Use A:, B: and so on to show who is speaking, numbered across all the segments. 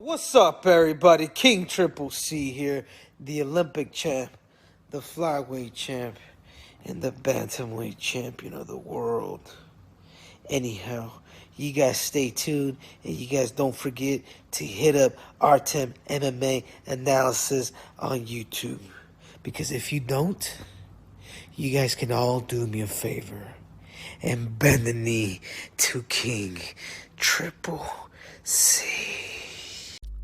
A: What's up, everybody? King Triple C here, the Olympic champ, the flyweight champ, and the bantamweight champion of the world. Anyhow, you guys stay tuned, and you guys don't forget to hit up Artem MMA Analysis on YouTube. Because if you don't, you guys can all do me a favor and bend the knee to King Triple C.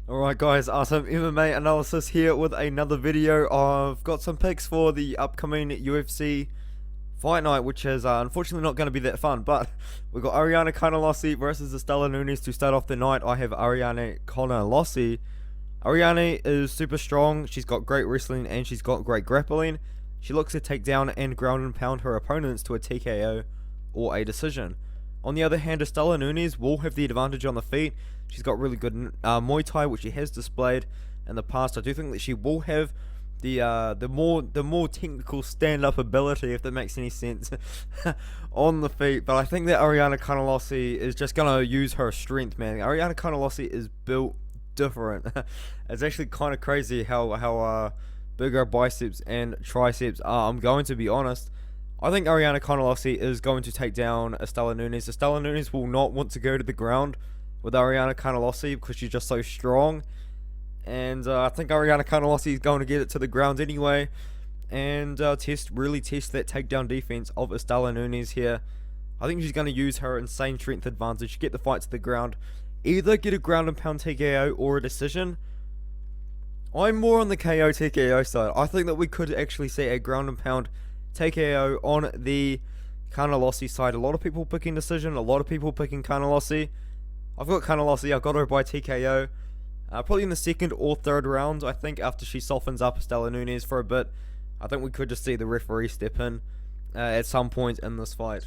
B: Alright guys, Artem MMA Analysis here with another video. I've got some picks for the upcoming UFC fight night, which is unfortunately not going to be that fun, but we've got Ariane Carnelossi versus Istela Nunes to start off the night. I have Ariane Carnelossi. Ariane is super strong, she's got great wrestling and she's got great grappling. She looks to take down and ground and pound her opponents to a TKO or a decision. On the other hand, Istela Nunes will have the advantage on the feet. She's got really good Muay Thai, which she has displayed in the past. I do think that she will have the more technical stand-up ability, if that makes any sense, on the feet. But I think that Ariane Carnelossi is just gonna use her strength, man. Ariane Carnelossi is built different. It's actually kind of crazy how big her biceps and triceps are. I'm going to be honest. I think Ariane Carnelossi is going to take down Istela Nunes. Istela Nunes will not want to go to the ground with Ariane Carnelossi because she's just so strong. And I think Ariane Carnelossi is going to get it to the ground anyway. And really test that takedown defense of Istela Nunes here. I think she's going to use her insane strength advantage, get the fight to the ground. Either get a ground and pound TKO or a decision. I'm more on the KO TKO side. I think that we could actually see a ground and pound TKO on the Carnelossi side. A lot of people picking decision, a lot of people picking Carnelossi. I've got Carnelossi, I've got her by TKO. Probably in the second or third round, I think, after she softens up Istela Nunes for a bit. I think we could just see the referee step in at some point in this fight.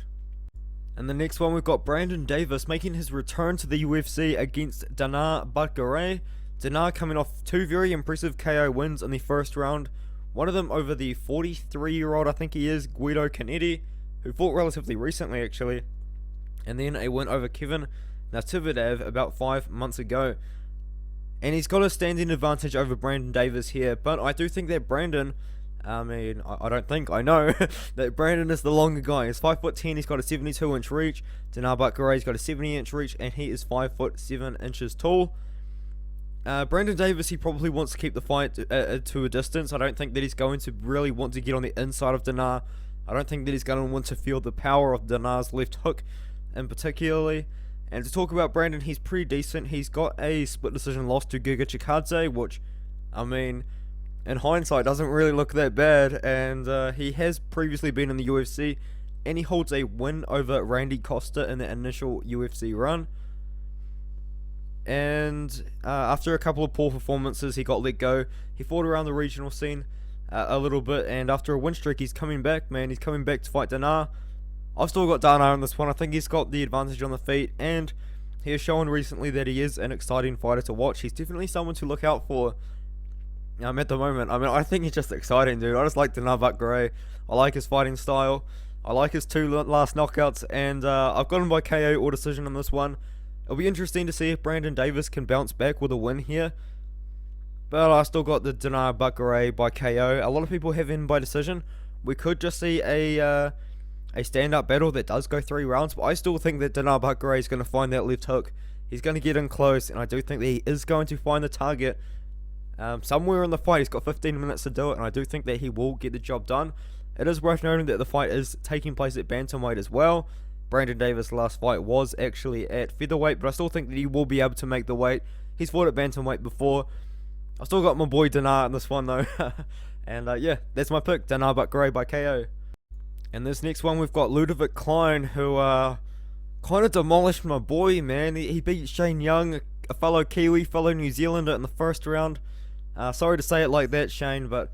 B: And the next one, we've got Brandon Davis making his return to the UFC against Danaa Batgerel. Danaa coming off two very impressive KO wins in the first round. One of them over the 43-year-old, I think he is, Guido Canetti, who fought relatively recently, actually. And then a win over Kevin Natividad about 5 months ago. And he's got a standing advantage over Brandon Davis here, but I do think that Brandon, I know that Brandon is the longer guy. He's 5'10", he's got a 72-inch reach. Danaa Batgerel's got a 70-inch reach, and he is 5'7" tall. Brandon Davis, he probably wants to keep the fight to a distance. I don't think that he's going to really want to get on the inside of Danaa. I don't think that he's going to want to feel the power of Danaa's left hook in particularly. And to talk about Brandon, he's pretty decent. He's got a split decision loss to Giga Chikadze, which, I mean, in hindsight, doesn't really look that bad. And he has previously been in the UFC, and he holds a win over Randy Costa in the initial UFC run. And after a couple of poor performances, he got let go. He fought around the regional scene a little bit, and after a win streak, he's coming back, man. He's coming back to fight Danaa. I've still got Danaa on this one. I think he's got the advantage on the feet, and he has shown recently that he is an exciting fighter to watch. He's definitely someone to look out for at the moment. I mean, I think he's just exciting, dude. I just like Danaa Batgerel. I like his fighting style. I like his two last knockouts, and I've got him by KO or decision on this one. It'll be interesting to see if Brandon Davis can bounce back with a win here. But I still got the Danaa Batgerel by KO. A lot of people have him by decision. We could just see a stand-up battle that does go 3 rounds, but I still think that Danaa Batgerel is going to find that left hook. He's going to get in close, and I do think that he is going to find the target somewhere in the fight. He's got 15 minutes to do it, and I do think that he will get the job done. It is worth noting that the fight is taking place at bantamweight as well. Brandon Davis' last fight was actually at featherweight, but I still think that he will be able to make the weight. He's fought at bantamweight before. I still got my boy Danaa in this one though. And yeah, that's my pick, Danaa Batgerel by KO. And this next one, we've got Ludovit Klein, who kind of demolished my boy, man. He beat Shane Young, a fellow Kiwi, fellow New Zealander, in the first round. Sorry to say it like that, Shane, but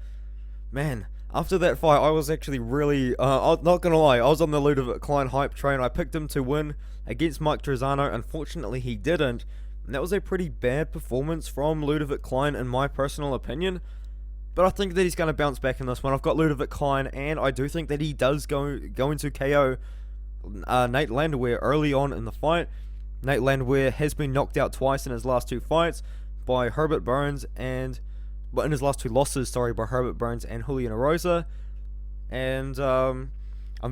B: man, after that fight, I was actually really, I'm not going to lie, I was on the Ludovit Klein hype train. I picked him to win against Mike Trezano. Unfortunately, he didn't. And that was a pretty bad performance from Ludovit Klein, in my personal opinion. But I think that he's going to bounce back in this one. I've got Ludovit Klein, and I do think that he does go into KO Nate Landwehr early on in the fight. Nate Landwehr has been knocked out twice in his last 2 fights. by Herbert Burns but in his last 2 losses, sorry, by Herbert Burns and Julian Erosa. And I'm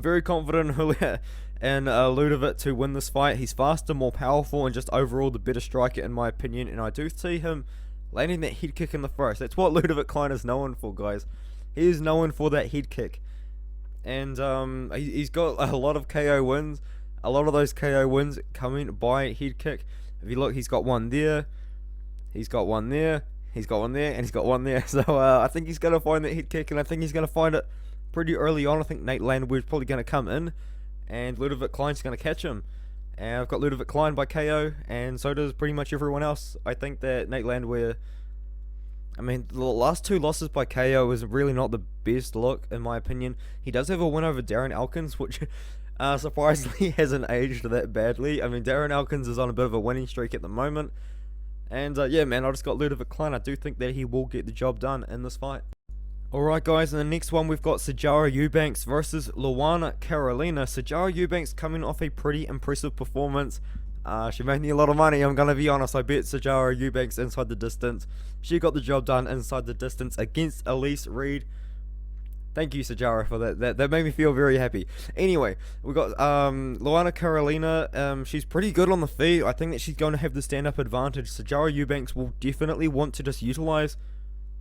B: very confident in Julian and Ludovit to win this fight. He's faster, more powerful, and just overall the better striker in my opinion. And I do see him landing that head kick in the first. That's what Ludovit Klein is known for, guys. He is known for that head kick. And he's got a lot of KO wins. A lot of those KO wins coming by head kick. If you look, he's got one there. He's got one there. He's got one there, and he's got one there. So I think he's going to find that head kick, and I think he's going to find it pretty early on. I think Nate Landwehr's probably going to come in, and Ludovit Klein's going to catch him. And I've got Ludovit Klein by KO, and so does pretty much everyone else. I think that Nate Landwehr, I mean, the last 2 losses by KO is really not the best look, in my opinion. He does have a win over Darren Elkins, which surprisingly hasn't aged that badly. I mean, Darren Elkins is on a bit of a winning streak at the moment. And yeah, man, I just got Ludovit Klein. I do think that he will get the job done in this fight. Alright, guys, in the next one, we've got Sijara Eubanks versus Luana Carolina. Sijara Eubanks coming off a pretty impressive performance. She made me a lot of money, I'm going to be honest. I bet Sijara Eubanks inside the distance. She got the job done inside the distance against Elise Reed. Thank you, Sijara, for that. That made me feel very happy. Anyway, we got Luana Carolina. She's pretty good on the feet. I think that she's going to have the stand-up advantage. Sijara Eubanks will definitely want to just utilize,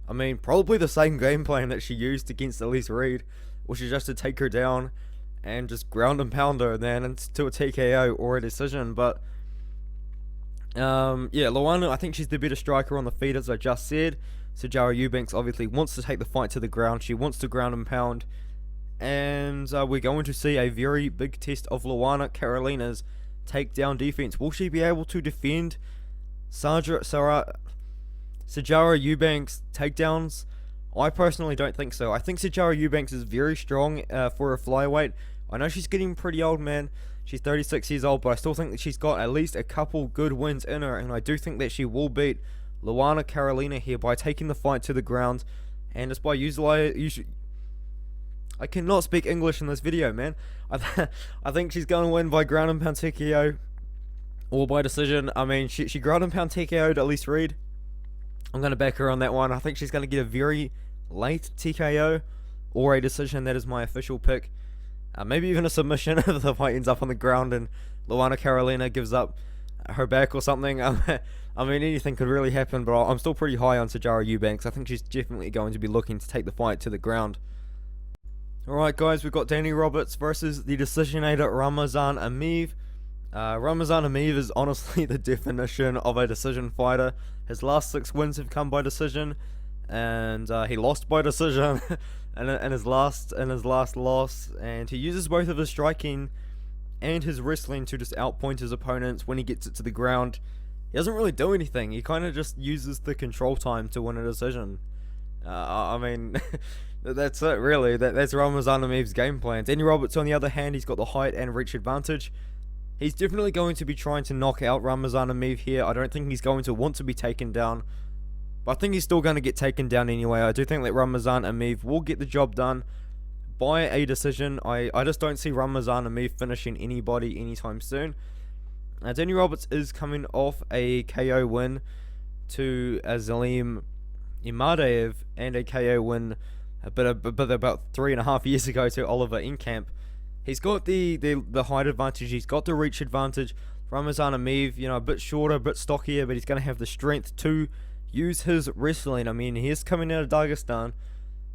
B: I mean, probably the same game plan that she used against Elise Reed, which is just to take her down and just ground and pound her then into a TKO or a decision. But yeah, Luana, I think she's the better striker on the feet, as I just said. Sijara Eubanks obviously wants to take the fight to the ground. She wants to ground and pound. And we're going to see a very big test of Luana Carolina's takedown defense. Will she be able to defend Sijara Eubanks' takedowns? I personally don't think so. I think Sijara Eubanks is very strong for a flyweight. I know she's getting pretty old, man. She's 36 years old, but I still think that she's got at least a couple good wins in her. And I do think that she will beat Luana Carolina here by taking the fight to the ground, and just by I cannot speak English in this video, man. I think she's going to win by ground and pound TKO or by decision. I mean, she ground and pound TKO'd Elise Reed. I'm going to back her on that one. I think she's going to get a very late TKO or a decision. That is my official pick. Maybe even a submission if the fight ends up on the ground and Luana Carolina gives up her back or something. I mean, anything could really happen, but I'm still pretty high on Sijara Eubanks. I think she's definitely going to be looking to take the fight to the ground. Alright, guys, we've got Danny Roberts versus the decisionator Ramazan Emeev. Ramazan Emeev is honestly the definition of a decision fighter. His last 6 wins have come by decision, and he lost by decision in his last loss. And he uses both of his striking and his wrestling to just outpoint his opponents when he gets it to the ground. He doesn't really do anything. He kind of just uses the control time to win a decision. I mean, that's it, really. That's Ramazan Emeev's game plan. Danny Roberts, on the other hand, he's got the height and reach advantage. He's definitely going to be trying to knock out Ramazan Emeev here. I don't think he's going to want to be taken down, but I think he's still going to get taken down anyway. I do think that Ramazan Emeev will get the job done by a decision. I just don't see Ramazan Emeev finishing anybody anytime soon. Danny Roberts is coming off a KO win to Azelim Imadeev and a KO win about 3.5 years ago to Oliver Enkamp. He's got the height advantage, he's got the reach advantage. Ramazan Emeev, you know, a bit shorter, a bit stockier, but he's going to have the strength to use his wrestling. I mean, he is coming out of Dagestan,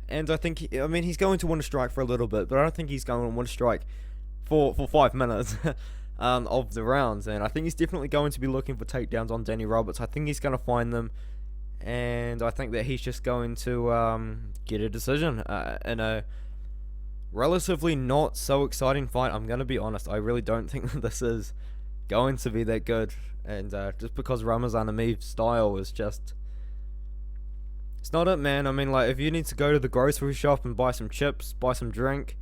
B: and I think, he's going to want to strike for a little bit, but I don't think he's going to want to strike for 5 minutes. Of the rounds, and I think he's definitely going to be looking for takedowns on Danny Roberts. I think he's going to find them, and I think that he's just going to get a decision in a relatively not so exciting fight. I'm going to be honest, I really don't think that this is going to be that good, and just because Ramazan Emeev's style is just, it's not it, man. I mean, like, if you need to go to the grocery shop and buy some chips, buy some drink,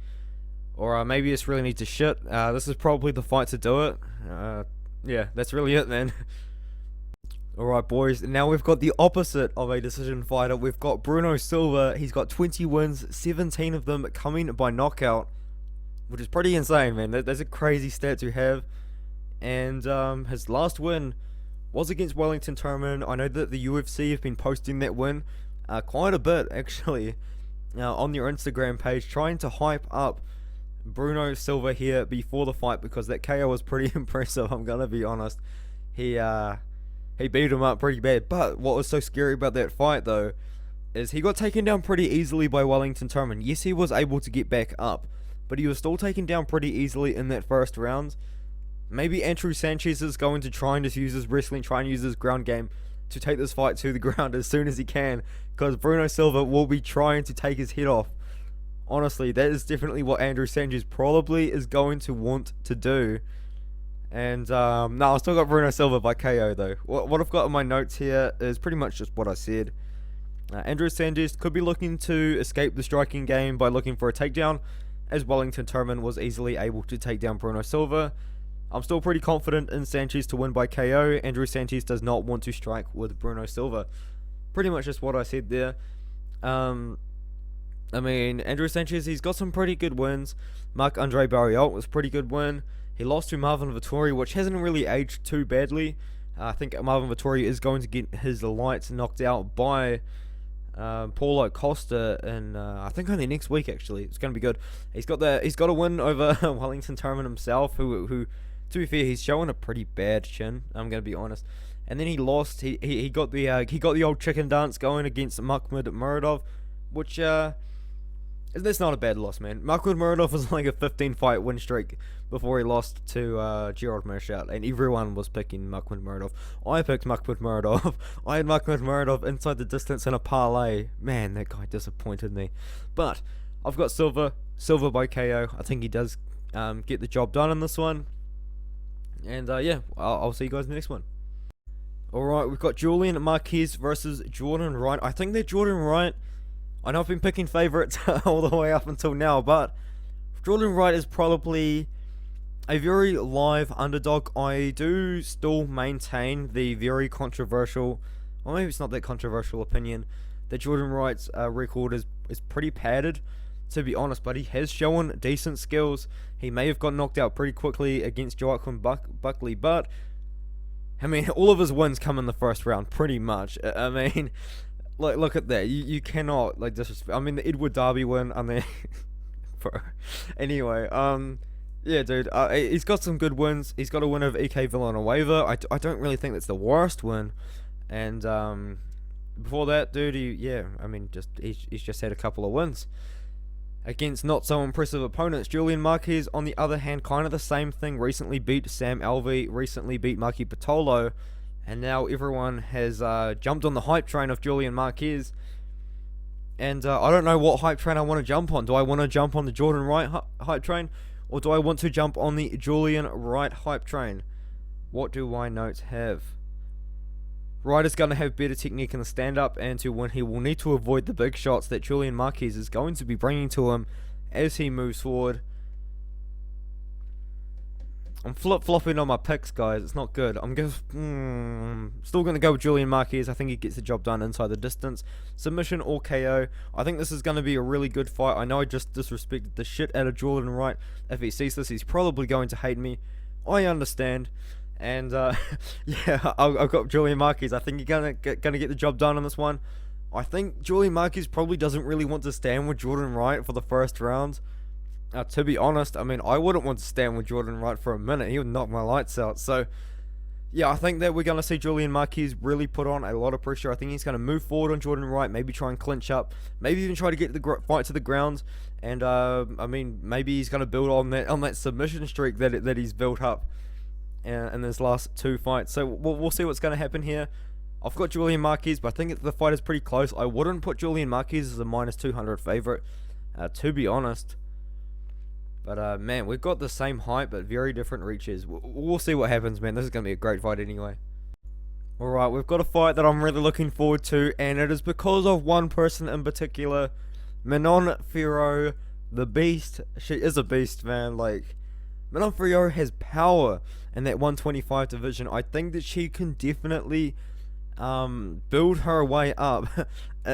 B: or maybe you just really need to shit, this is probably the fight to do it. Yeah, that's really it, man. Alright, boys, now we've got the opposite of a decision fighter. We've got Bruno Silva. He's got 20 wins, 17 of them coming by knockout, which is pretty insane, man. That's a crazy stat to have. And his last win was against Wellington Turman. I know that the UFC have been posting that win quite a bit, actually, on their Instagram page, trying to hype up Bruno Silva here before the fight, because that KO was pretty impressive, I'm gonna be honest. He beat him up pretty bad. But what was so scary about that fight, though, is he got taken down pretty easily by Wellington Turman. Yes, he was able to get back up, but he was still taken down pretty easily in that first round. Maybe Andrew Sanchez is going to try and just use his wrestling, try and use his ground game to take this fight to the ground as soon as he can, because Bruno Silva will be trying to take his head off. Honestly, that is definitely what Andrew Sanchez probably is going to want to do. And, no, I still got Bruno Silva by KO, though. What I've got in my notes here is pretty much just what I said. Andrew Sanchez could be looking to escape the striking game by looking for a takedown, as Wellington Turman was easily able to take down Bruno Silva. I'm still pretty confident in Sanchez to win by KO. Andrew Sanchez does not want to strike with Bruno Silva. Pretty much just what I said there. I mean, Andrew Sanchez, he's got some pretty good wins. Marc-André Barriault was a pretty good win. He lost to Marvin Vettori, which hasn't really aged too badly. I think Marvin Vettori is going to get his lights knocked out by Paulo Costa in I think only next week. Actually, it's going to be good. He's got a win over Wellington Turman himself, who to be fair, he's showing a pretty bad chin, I'm going to be honest. And then he lost. He got the old chicken dance going against Makhmud Muradov, which that's not a bad loss, man. Makhmud Muradov was like a 15-fight win streak before he lost to Gerald Meerschaert, and everyone was picking Makhmud Muradov. I picked Makhmud Muradov. I had Makhmud Muradov inside the distance in a parlay. Man, that guy disappointed me. But I've got Silva by KO. I think he does get the job done in this one. And yeah, I'll see you guys in the next one. Alright, we've got Julian Marquez versus Jordan Wright. I think that Jordan Wright, I know I've been picking favourites all the way up until now, but Jordan Wright is probably a very live underdog. I do still maintain the very controversial, or maybe it's not that controversial opinion, that Jordan Wright's record is pretty padded, to be honest, but he has shown decent skills. He may have got knocked out pretty quickly against Joaquin Buckley, but I mean, all of his wins come in the first round, pretty much. I mean, like, look at that. You cannot, like, disrespect. I mean, the Edward Darby win, I mean, bro. Anyway, yeah, dude, he's got some good wins. He's got a win over EK Villanueva. I don't really think that's the worst win. And before that, dude, he's just had a couple of wins against not so impressive opponents. Julian Marquez, on the other hand, kind of the same thing. Recently beat Sam Alvey, recently beat Maki Patolo, and now everyone has jumped on the hype train of Julian Marquez. And I don't know what hype train I want to jump on. Do I want to jump on the Jordan Wright hype train, or do I want to jump on the Julian Wright hype train? What do my notes have? Wright is going to have better technique in the stand-up, and to win he will need to avoid the big shots that Julian Marquez is going to be bringing to him as he moves forward. I'm flip-flopping on my picks, guys. It's not good. I'm still going to go with Julian Marquez. I think he gets the job done inside the distance. Submission or KO. I think this is going to be a really good fight. I know I just disrespected the shit out of Jordan Wright. If he sees this, he's probably going to hate me. I understand. And yeah, I've got Julian Marquez. I think he's gonna get the job done on this one. I think Julian Marquez probably doesn't really want to stand with Jordan Wright for the first round. To be honest, I mean, I wouldn't want to stand with Jordan Wright for a minute. He would knock my lights out. So yeah, I think that we're gonna see Julian Marquez really put on a lot of pressure. I think he's gonna move forward on Jordan Wright, maybe try and clinch up, maybe even try to get the fight to the ground. And I mean, maybe he's gonna build on that submission streak that he's built up in his last two fights. So we'll see what's going to happen here. I've got Julian Marquez, but I think the fight is pretty close. I wouldn't put Julian Marquez as a minus 200 favorite, to be honest. But man, we've got the same height but very different reaches. We'll see what happens, man. This is going to be a great fight anyway. Alright, we've got a fight that I'm really looking forward to, and it is because of one person in particular, Manon Fiorot, the beast. She is a beast, man. Like, Manon Fiorot has power in that 125 division. I think that she can definitely build her way up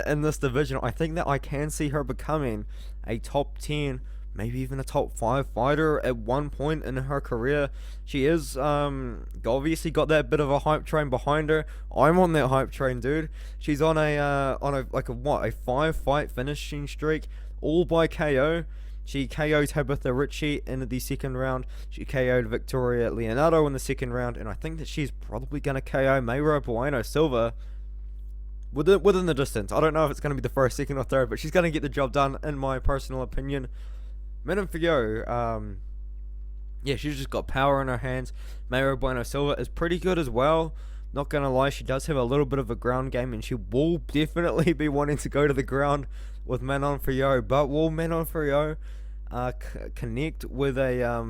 B: in this division. I think that I can see her becoming a top 10, maybe even a top 5 fighter at one point in her career. She is obviously got that bit of a hype train behind her. I'm on that hype train, dude. She's on a 5-fight finishing streak, all by KO. She KO'd Tabitha Ritchie in the second round. She KO'd Victoria Leonardo in the second round, and I think that she's probably gonna KO Mayra Bueno Silva within the distance. I don't know if it's going to be the first, second, or third, but she's going to get the job done, in my personal opinion. Manon Fiorot, yeah, she's just got power in her hands. Mayra Bueno Silva is pretty good as well. Not going to lie, she does have a little bit of a ground game, and she will definitely be wanting to go to the ground with Manon Fiorot. But will Manon Fiorot connect with a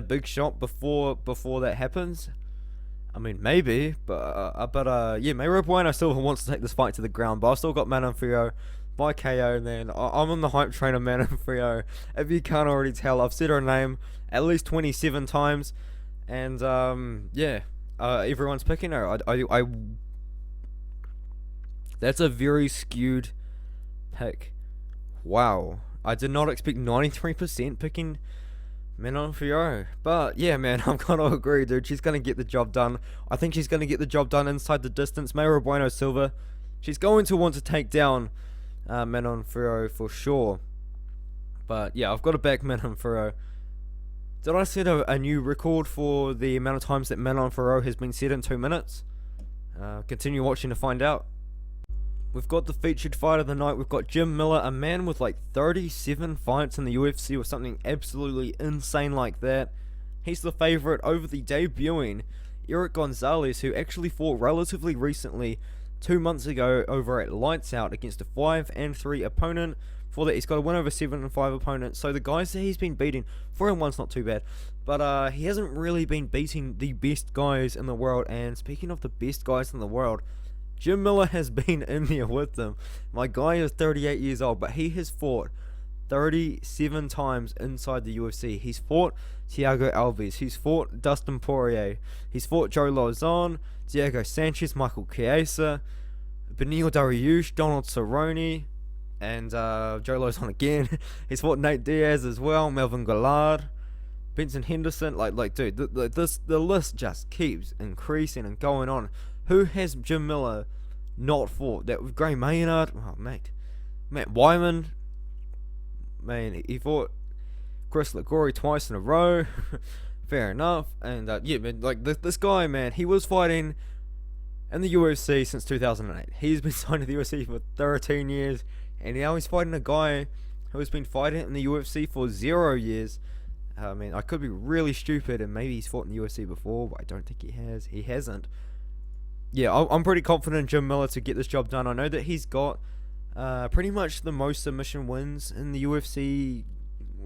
B: big shot before that happens? I mean, maybe, but yeah, Mayra Bueno Silva wants to take this fight to the ground, but I've still got Manon Fiorot by KO, and then I'm on the hype train of Manon Fiorot. If you can't already tell, I've said her name at least 27 times, and yeah, everyone's picking her. I that's a very skewed pick. Wow, I did not expect 93% picking Manon Fiorot. But yeah, man, I'm gonna agree, dude. She's gonna get the job done. I think she's gonna get the job done inside the distance. Mayra Bueno Silva, she's going to want to take down Manon Fiorot for sure. But yeah, I've got to back Manon Fiorot. Did I set a new record for the amount of times that Manon Fiorot has been said in 2 minutes? Continue watching to find out. We've got the featured fight of the night. We've got Jim Miller, a man with like 37 fights in the UFC or something absolutely insane like that. He's the favourite over the debuting Erick Gonzalez, who actually fought relatively recently, 2 months ago, over at Lights Out against a 5-3 opponent. For that, he's got a win over 7-5 opponents. So the guys that he's been beating, 4-1's not too bad, but he hasn't really been beating the best guys in the world. And speaking of the best guys in the world, Jim Miller has been in there with them. My guy is 38 years old, but he has fought 37 times inside the UFC. He's fought Thiago Alves, he's fought Dustin Poirier, he's fought Joe Lauzon, Diego Sanchez, Michael Chiesa, Beneil Dariush, Donald Cerrone, and Joe Lauzon again. He's fought Nate Diaz as well, Melvin Gillard, Benson Henderson. Like dude, the list just keeps increasing and going on. Who has Jim Miller not fought? That was Gray Maynard. Oh, mate. Matt Wyman. Man, he fought Chris Ligori twice in a row. Fair enough. And yeah, man, like this guy, man, he was fighting in the UFC since 2008. He's been signed to the UFC for 13 years, and now he's fighting a guy who has been fighting in the UFC for 0 years. I mean, I could be really stupid, and maybe he's fought in the UFC before, but I don't think he has. He hasn't. Yeah, I'm pretty confident in Jim Miller to get this job done. I know that he's got pretty much the most submission wins in the UFC.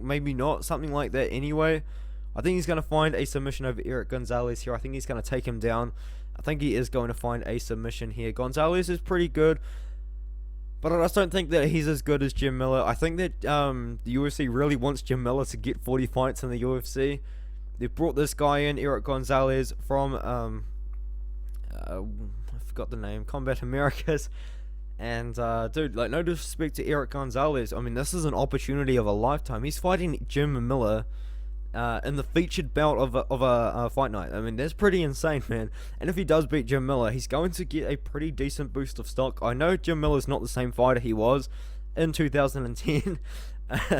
B: Maybe not, something like that anyway. I think he's going to find a submission over Erick Gonzalez here. I think he's going to take him down. I think he is going to find a submission here. Gonzalez is pretty good, but I just don't think that he's as good as Jim Miller. I think that the UFC really wants Jim Miller to get 40 fights in the UFC. They've brought this guy in, Erick Gonzalez, from I forgot the name, Combat Americas. And dude, like, no disrespect to Erick Gonzalez, I mean, this is an opportunity of a lifetime. He's fighting Jim Miller in the featured bout of a fight night. I mean, that's pretty insane, man. And if he does beat Jim Miller, he's going to get a pretty decent boost of stock. I know Jim Miller's not the same fighter he was in 2010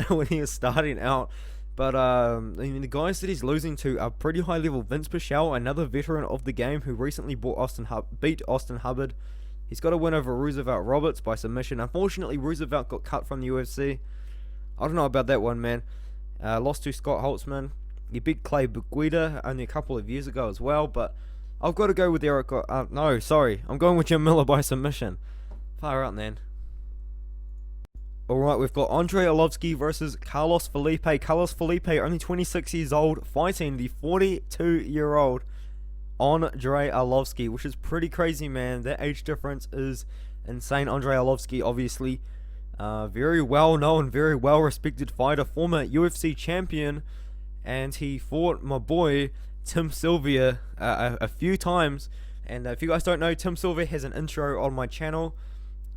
B: when he was starting out, but I mean, the guys that he's losing to are pretty high level. Vince Pichel, another veteran of the game, who recently beat Austin Hubbard. He's got a win over Roosevelt Roberts by submission. Unfortunately, Roosevelt got cut from the UFC. I don't know about that one, man. Lost to Scott Holtzman. He beat Clay Buguida only a couple of years ago as well, but I've got to go with Erick. No, sorry. I'm going with Jim Miller by submission. Far out, man. Alright, we've got Andrei Arlovski versus Carlos Felipe. Carlos Felipe, only 26 years old, fighting the 42-year-old Andrei Arlovski, which is pretty crazy, man. That age difference is insane. Andrei Arlovski, obviously, very well known, very well respected fighter, former UFC champion, and he fought my boy Tim Silva a few times. And if you guys don't know, Tim Silva has an intro on my channel.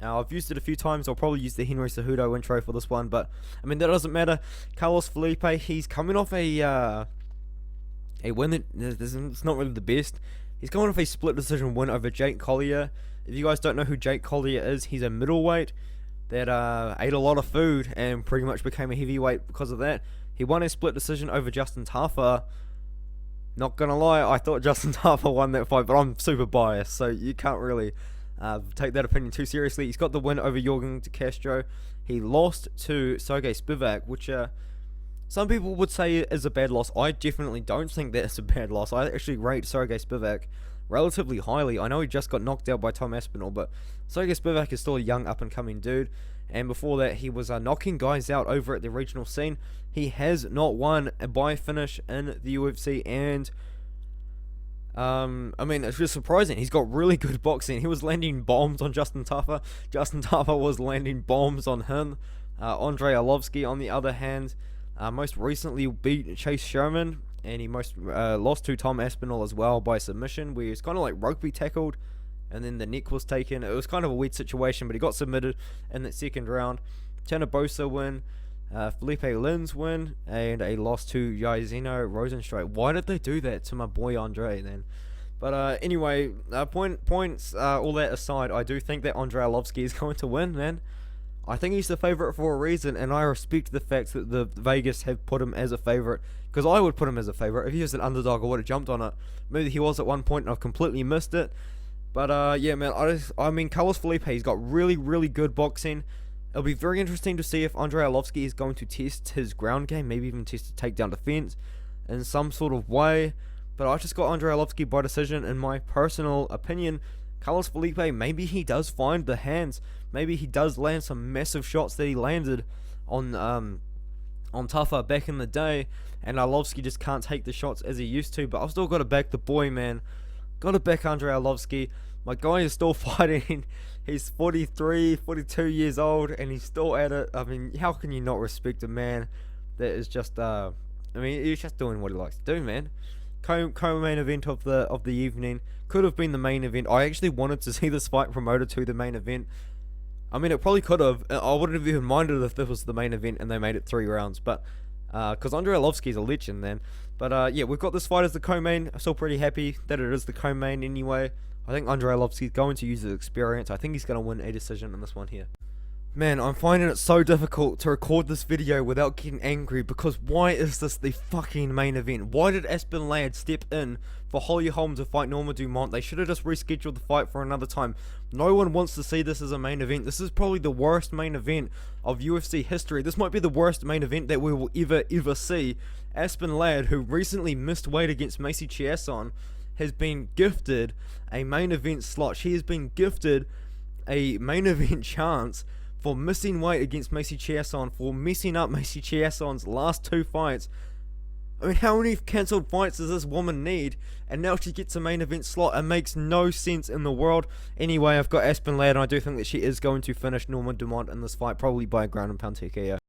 B: I've used it a few times. I'll probably use the Henry Cejudo intro for this one, but I mean that doesn't matter. Carlos Felipe, he's coming off a win that it's not really the best. He's coming off a split decision win over Jake Collier. If you guys don't know who Jake Collier is, he's a middleweight that ate a lot of food and pretty much became a heavyweight because of that. He won a split decision over Justin Tafa. Not gonna lie, I thought Justin Tafa won that fight, but I'm super biased, so you can't really take that opinion too seriously. He's got the win over Jorgen De Castro. He lost to Sergey Spivak, which some people would say is a bad loss. I definitely don't think that is a bad loss. I actually rate Sergey Spivak relatively highly. I know he just got knocked out by Tom Aspinall, but Sergey Spivak is still a young up-and-coming dude. And before that, he was knocking guys out over at the regional scene. He has not won by finish in the UFC, and I mean, it's just surprising. He's got really good boxing. He was landing bombs on Justin Tafa. Justin Tafa was landing bombs on him. Andrei Arlovsky, on the other hand, most recently beat Chase Sherman, and he lost to Tom Aspinall as well by submission, where he was kind of like rugby tackled, and then the neck was taken. It was kind of a weird situation, but he got submitted in that second round. Tanabosa win, Felipe Lin's win, and a loss to Jairzinho Rosenstrike. Why did they do that to my boy Andrei then? But anyway, points, all that aside, I do think that Andrei Arlovsky is going to win, man. I think he's the favourite for a reason, and I respect the fact that the Vegas have put him as a favourite, because I would put him as a favourite. If he was an underdog, I would have jumped on it. Maybe he was at one point and I've completely missed it. But yeah, man, I mean, Carlos Felipe, he's got really, really good boxing. It'll be very interesting to see if Andrei Arlovsky is going to test his ground game, maybe even test a takedown defense in some sort of way. But I just got Andrei Arlovsky by decision. In my personal opinion, Carlos Felipe, maybe he does find the hands. Maybe he does land some massive shots that he landed on Tafa back in the day, and Arlovsky just can't take the shots as he used to. But I've still got to back the boy, man. Got to back Andrei Arlovsky. My guy is still fighting. He's 43, 42 years old, and he's still at it. I mean, how can you not respect a man that is just, I mean, he's just doing what he likes to do, man. Co-main event of the evening. Could have been the main event. I actually wanted to see this fight promoted to the main event. I mean, it probably could have. I wouldn't have even minded if this was the main event and they made it 3 rounds. But, because Andrei Arlovsky's a legend, then. But, yeah, we've got this fight as the co-main. I'm still pretty happy that it is the co-main anyway. I think Andrei Arlovsky's going to use his experience. I think he's going to win a decision in this one here. Man, I'm finding it so difficult to record this video without getting angry, because why is this the fucking main event? Why did Aspen Ladd step in for Holly Holm to fight Norma Dumont? They should have just rescheduled the fight for another time. No one wants to see this as a main event. This is probably the worst main event of UFC history. This might be the worst main event that we will ever see. Aspen Ladd, who recently missed weight against Macy Chiasson, has been gifted a main event slot. She has been gifted a main event chance for missing weight against Macy Chiasson, for messing up Macy Chiasson's last 2 fights. I mean, how many cancelled fights does this woman need? And now she gets a main event slot. It makes no sense in the world. Anyway, I've got Aspen Ladd, and I do think that she is going to finish Norma Dumont in this fight, probably by a ground and pound TKO.